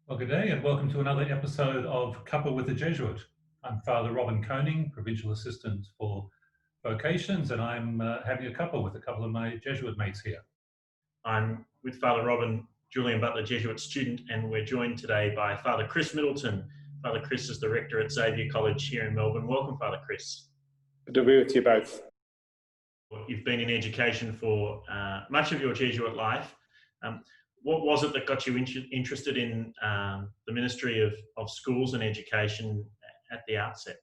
Well, good day and welcome to another episode of Cuppa with the Jesuit. I'm Father Robin Koning, Provincial Assistant for Vocations, and I'm having a cuppa with a couple of my Jesuit mates here. I'm with Father Robin, Julian Butler Jesuit student, and we're joined today by Father Chris Middleton. Father Chris is the rector at Xavier College here in Melbourne. Welcome, Father Chris. Good to be with you both. You've been in education for much of your Jesuit life. What was it that got you interested in the Ministry of Schools and Education at the outset?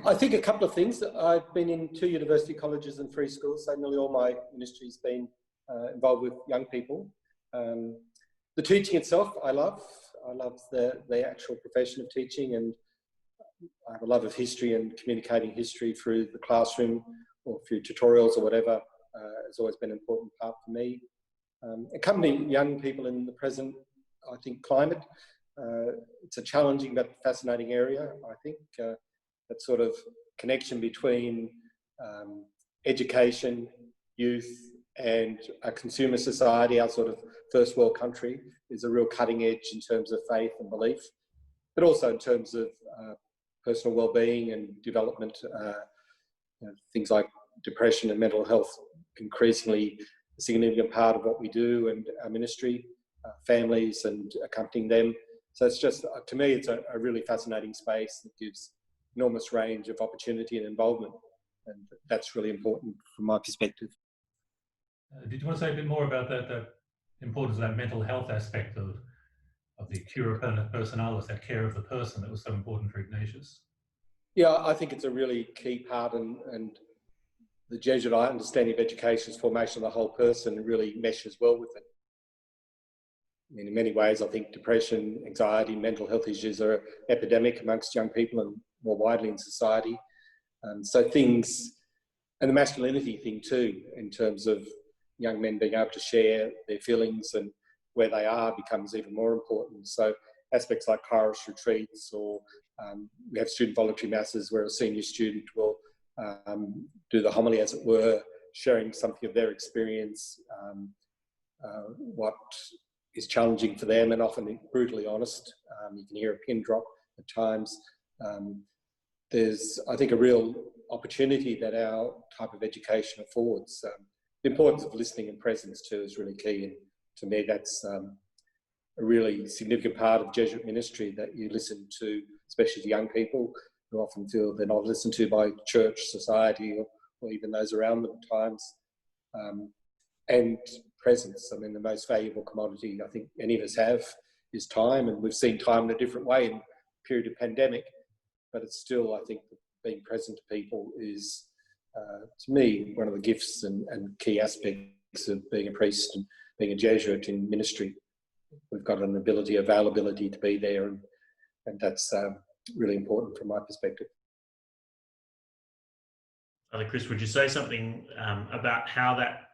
I think a couple of things. I've been in 2 university colleges and 3 schools, so nearly all my ministry's been involved with young people. The teaching itself, I love. I love the actual profession of teaching, and I have a love of history, and communicating history through the classroom or through tutorials or whatever has always been an important part for me. Accompanying young people in the present, I think, climate, it's a challenging but fascinating area. I think that sort of connection between education, youth, and a consumer society, our sort of first world country, is a real cutting edge in terms of faith and belief, but also in terms of personal well-being and development. Things like depression and mental health, increasingly a significant part of what we do and our ministry, families and accompanying them. So it's just, to me, it's a really fascinating space that gives enormous range of opportunity and involvement, and that's really important from my perspective. Did you want to say a bit more about the importance of that mental health aspect of the cura personalis, that care of the person that was so important for Ignatius? Yeah, I think it's a really key part, and the Jesuit understanding of education's formation of the whole person really meshes well with it. I mean, in many ways, I think depression, anxiety, mental health issues are an epidemic amongst young people and more widely in society. So things, and the masculinity thing too, in terms of young men being able to share their feelings and where they are, becomes even more important. So aspects like Kairos retreats, or we have student voluntary masses where a senior student will do the homily, as it were, sharing something of their experience, what is challenging for them, and often brutally honest. You can hear a pin drop at times. There's, I think, a real opportunity that our type of education affords. The importance of listening and presence too is really key, and to me that's a really significant part of Jesuit ministry, that you listen to, especially to young people who often feel they're not listened to by church, society, or even those around them at times. And presence. I mean, the most valuable commodity I think any of us have is time, and we've seen time in a different way in the period of pandemic, but it's still, I think, being present to people is, to me, one of the gifts and key aspects of being a priest and being a Jesuit in ministry. We've got an availability to be there, and that's really important from my perspective. Father Chris, would you say something about how that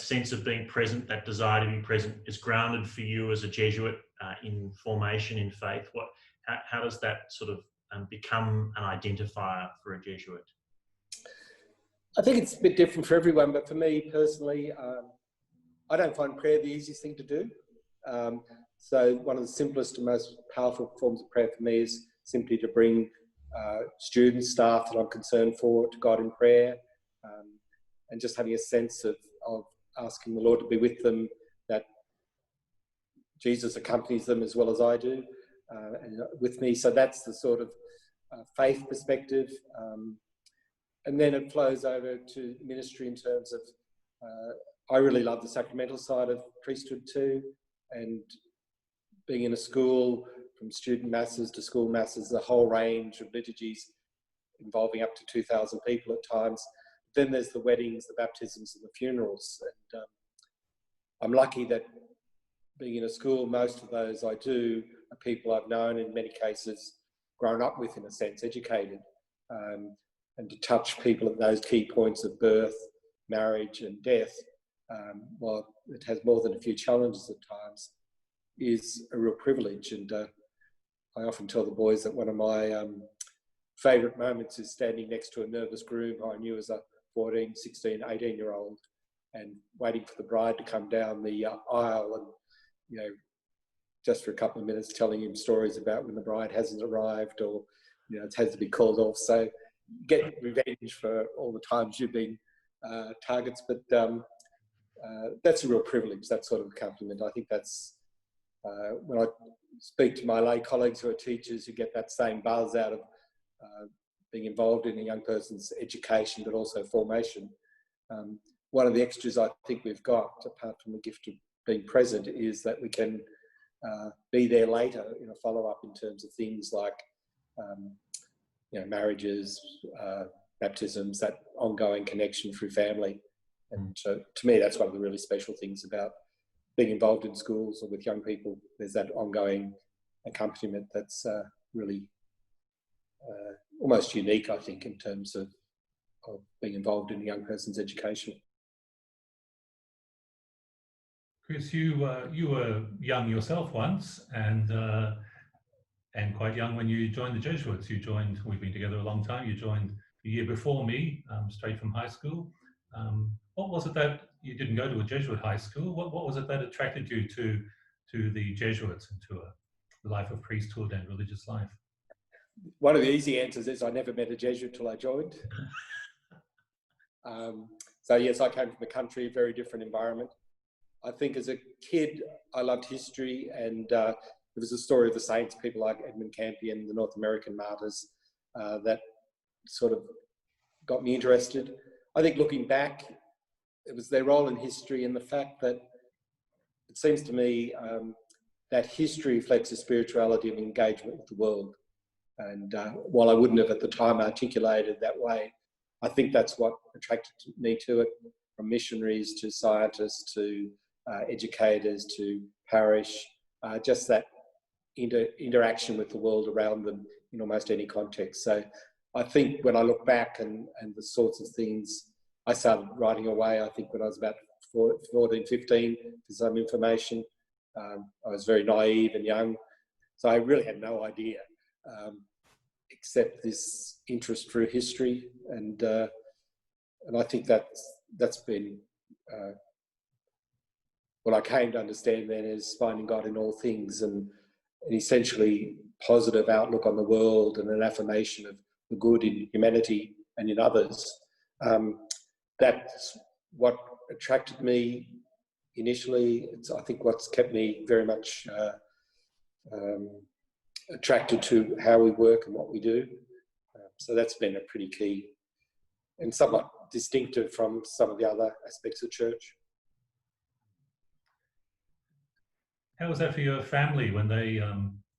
sense of being present, that desire to be present, is grounded for you as a Jesuit in formation in faith? How does that sort of become an identifier for a Jesuit? I think it's a bit different for everyone, but for me personally, I don't find prayer the easiest thing to do. So one of the simplest and most powerful forms of prayer for me is simply to bring students, staff that I'm concerned for, to God in prayer, and just having a sense of asking the Lord to be with them, that Jesus accompanies them as well as I do, and with me. So that's the sort of faith perspective. And then it flows over to ministry in terms of, I really love the sacramental side of priesthood too, and being in a school, from student masses to school masses, the whole range of liturgies involving up to 2,000 people at times. Then there's the weddings, the baptisms and the funerals. And I'm lucky that being in a school, most of those I do are people I've known, in many cases grown up with, in a sense, educated. And to touch people at those key points of birth, marriage and death, while it has more than a few challenges at times, is a real privilege. And I often tell the boys that one of my favourite moments is standing next to a nervous groom who I knew as a 14, 16, 18-year-old, and waiting for the bride to come down the aisle, and you know, just for a couple of minutes telling him stories about when the bride hasn't arrived or, you know, it has to be called off. So get revenge for all the times you've been targets, but that's a real privilege, that sort of accompaniment. I think that's, when I speak to my lay colleagues who are teachers, who get that same buzz out of being involved in a young person's education, but also formation. One of the extras I think we've got, apart from the gift of being present, is that we can be there later in a follow-up in terms of things like, you know, marriages, baptisms, that ongoing connection through family. And so, to me, that's one of the really special things about being involved in schools or with young people. There's that ongoing accompaniment that's really almost unique, I think, in terms of being involved in a young person's education. Chris, you were young yourself once, and quite young when you joined the Jesuits. We've been together a long time. You joined the year before me, straight from high school. What was it that you didn't go to a Jesuit high school? What was it that attracted you to the Jesuits and to a life of priesthood and religious life? One of the easy answers is I never met a Jesuit till I joined. So yes, I came from the country, a very different environment. I think as a kid, I loved history, and there was a story of the saints, people like Edmund Campion, the North American martyrs, that sort of got me interested. I think looking back, it was their role in history and the fact that it seems to me that history reflects a spirituality of engagement with the world. And while I wouldn't have at the time articulated that way, I think that's what attracted me to it, from missionaries to scientists to educators to parish, just that interaction with the world around them in almost any context. So I think when I look back and the sorts of things, I started writing away, I think when I was about 14, 15, for some information. I was very naive and young, so I really had no idea, except this interest through history, and I think that's been what I came to understand then is finding God in all things, and an essentially positive outlook on the world and an affirmation of the good in humanity and in others. That's what attracted me initially. It's, I think, what's kept me very much attracted to how we work and what we do. So that's been a pretty key and somewhat distinctive from some of the other aspects of church. How was that for your family when they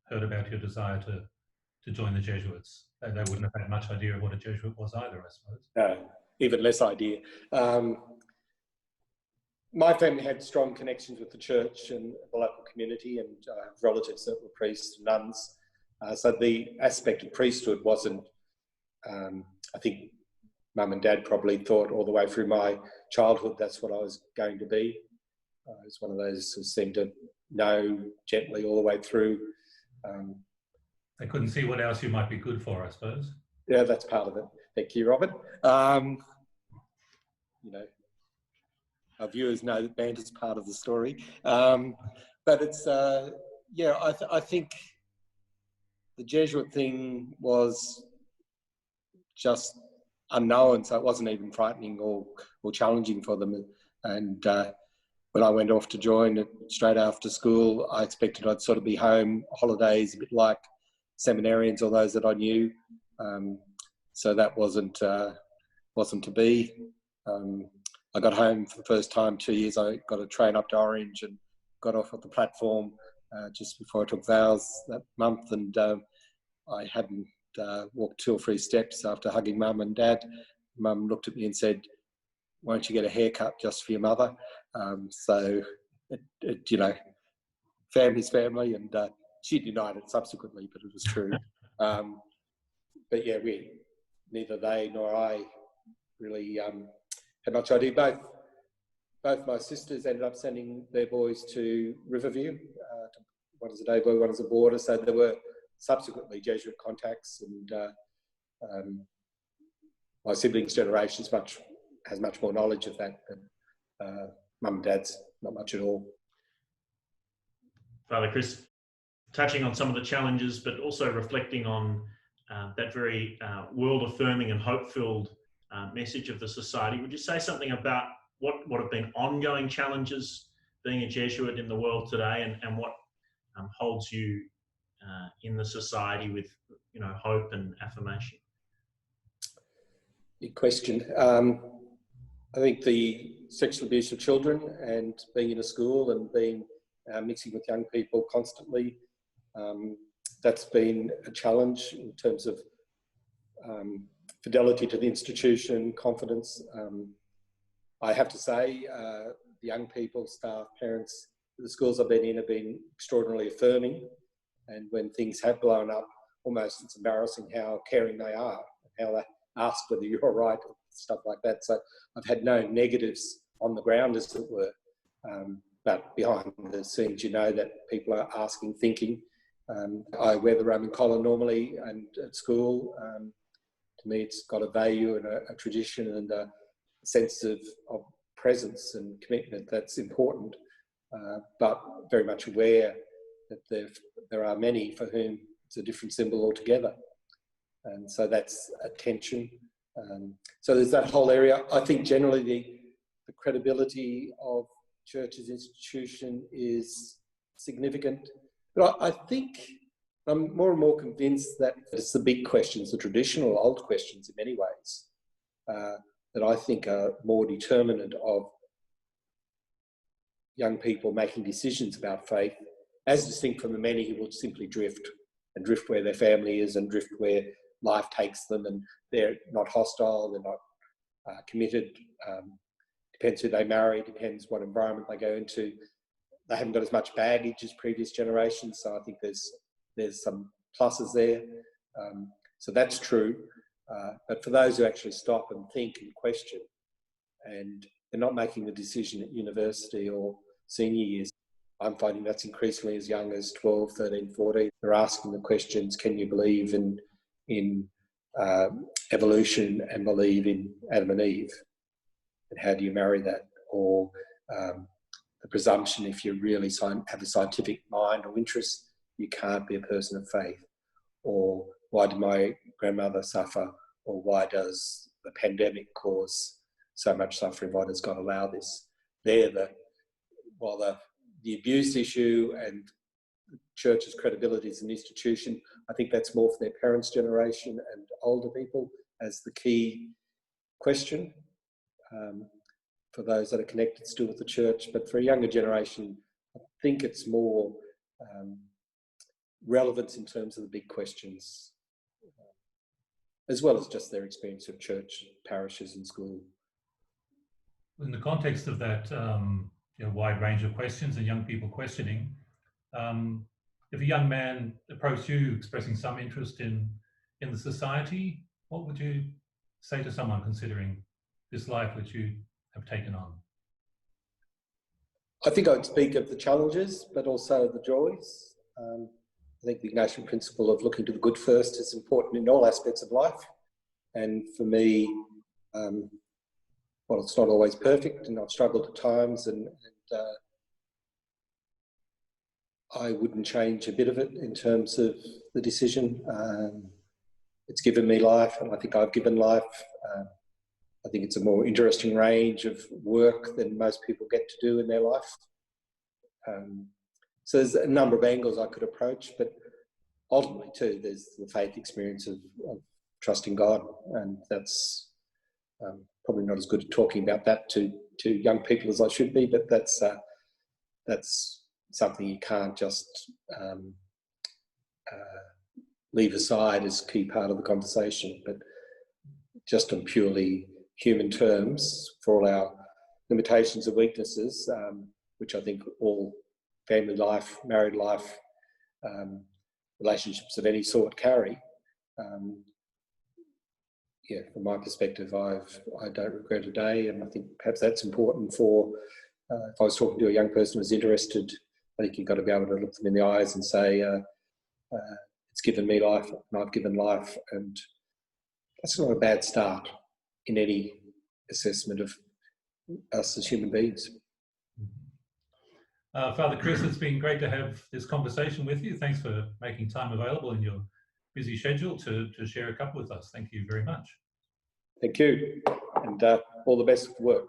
heard about your desire to join the Jesuits? They wouldn't have had much idea of what a Jesuit was either, I suppose. No, even less idea. My family had strong connections with the church and the local community, and relatives that were priests and nuns. So the aspect of priesthood wasn't, I think Mum and Dad probably thought all the way through my childhood that's what I was going to be. I was one of those who seemed to know gently all the way through. They couldn't see what else you might be good for, I suppose. Yeah, that's part of it. Thank you, Robert. You know, our viewers know that band is part of the story. But it's, yeah, I think the Jesuit thing was just unknown, so it wasn't even frightening or challenging for them. And when I went off to join it straight after school, I expected I'd sort of be home holidays, a bit like seminarians or those that I knew. So that wasn't to be. I got home for the first time 2 years. I got a train up to Orange and got off at the platform just before I took vows that month, and I hadn't walked 2 or 3 steps after hugging Mum and Dad. Mum looked at me and said, "Won't you get a haircut just for your mother?" So, you know, family's family, and she denied it subsequently, but it was true. But yeah, neither they nor I really had much idea. Both my sisters ended up sending their boys to Riverview. One is a day boy, one is a boarder. So there were subsequently Jesuit contacts, and my siblings' generation has much more knowledge of that than Mum and Dad's, not much at all. Father Chris, touching on some of the challenges, but also reflecting on that very world-affirming and hope-filled message of the society. Would you say something about what have been ongoing challenges being a Jesuit in the world today, and what holds you in the society with, you know, hope and affirmation? Good question. I think the sexual abuse of children and being in a school and being mixing with young people constantly, that's been a challenge in terms of fidelity to the institution, confidence. I have to say, the young people, staff, parents, the schools I've been in have been extraordinarily affirming. And when things have blown up, almost it's embarrassing how caring they are, how they ask whether you're all right, stuff like that. So I've had no negatives on the ground, as it were. But behind the scenes, you know that people are asking, thinking. I wear the Roman collar normally and at school. To me, it's got a value and a tradition and a sense of presence and commitment that's important, but very much aware that there are many for whom it's a different symbol altogether. And so that's a tension. So there's that whole area. I think generally the credibility of church's institution is significant. But I think I'm more and more convinced that it's the big questions, the traditional old questions in many ways, that I think are more determinant of young people making decisions about faith, as distinct from the many who will simply drift where their family is and drift where life takes them, and they're not hostile, they're not committed. Depends who they marry, depends what environment they go into. They haven't got as much baggage as previous generations, so I think there's some pluses there. So that's true. But for those who actually stop and think and question, and they're not making the decision at university or senior years, I'm finding that's increasingly as young as 12, 13, 14. They're asking the questions, can you believe in evolution and believe in Adam and Eve? And how do you marry that? Or the presumption, if you really have a scientific mind or interest, you can't be a person of faith. Or why did my grandmother suffer? Or why does the pandemic cause so much suffering? Why does God allow this? While the abuse issue and the church's credibility as an institution, I think that's more for their parents' generation and older people as the key question. For those that are connected still with the church, but for a younger generation, I think it's more relevance in terms of the big questions, as well as just their experience of church, parishes and school. In the context of that wide range of questions and young people questioning, if a young man approached you expressing some interest in the society, what would you say to someone considering this life which you have taken on? I think I'd speak of the challenges, but also the joys. I think the Ignatian principle of looking to the good first is important in all aspects of life. And for me, well, it's not always perfect, and I've struggled at times, and I wouldn't change a bit of it in terms of the decision. It's given me life, and I think I've given life. I think it's a more interesting range of work than most people get to do in their life. So there's a number of angles I could approach, but ultimately too, there's the faith experience of trusting God, and that's probably not as good at talking about that to young people as I should be, but that's something you can't just leave aside as a key part of the conversation. But just on purely human terms, for all our limitations and weaknesses, which I think all family life, married life, relationships of any sort carry, from my perspective, I don't regret a day, and I think perhaps that's important for, if I was talking to a young person who's interested, I think you've got to be able to look them in the eyes and say, it's given me life, and I've given life, and that's not a bad start in any assessment of us as human beings. Father Chris, it's been great to have this conversation with you. Thanks for making time available in your busy schedule to share a couple with us. Thank you very much. Thank you, and all the best for work.